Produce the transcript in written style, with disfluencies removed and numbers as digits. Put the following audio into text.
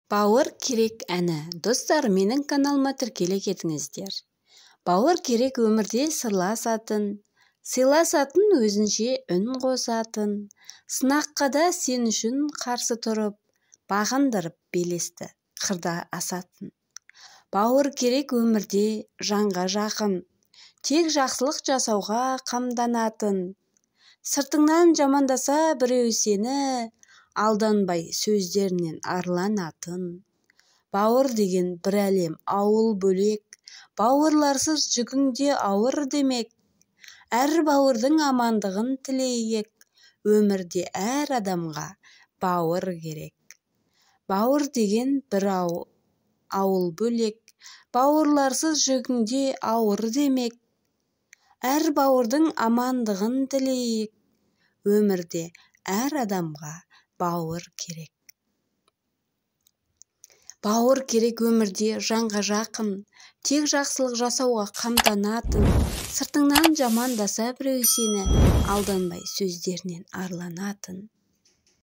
Бауыр керек әні. Достар, менің каналыма тіркеле кетіңіздер. Бауыр керек өмірде сыйласатын өзінше үн қосатын, сынаққа да сен үшін қарсы тұрып, бағындырып белесті қырда асатын. Бауыр керек өмірде жанға жақын, тек жақсылық жасауға қамданатын, сыртыңнан жамандаса біреу сені, алданбай сөздерінен арланатын. Бауыр деген бір әлем, ауыл бөлек, бауырларсыз жүгіңде ауыр демек. Әр бауырдың амандығын тілейік, өмірде әр адамға бауыр керек. Бауыр деген бір ауыл бөлек, бауырларсыз жүгіңде ауыр демек. Әр бауырдың амандығын тілейік, өмірде әр адамға бауыр керек. Бауыр керек өмірде жанға жақын, тек жақсылық жасауға қамданатын, сыртыңнан жамандаса біреу сені, алданбай сөздерінен арланатын.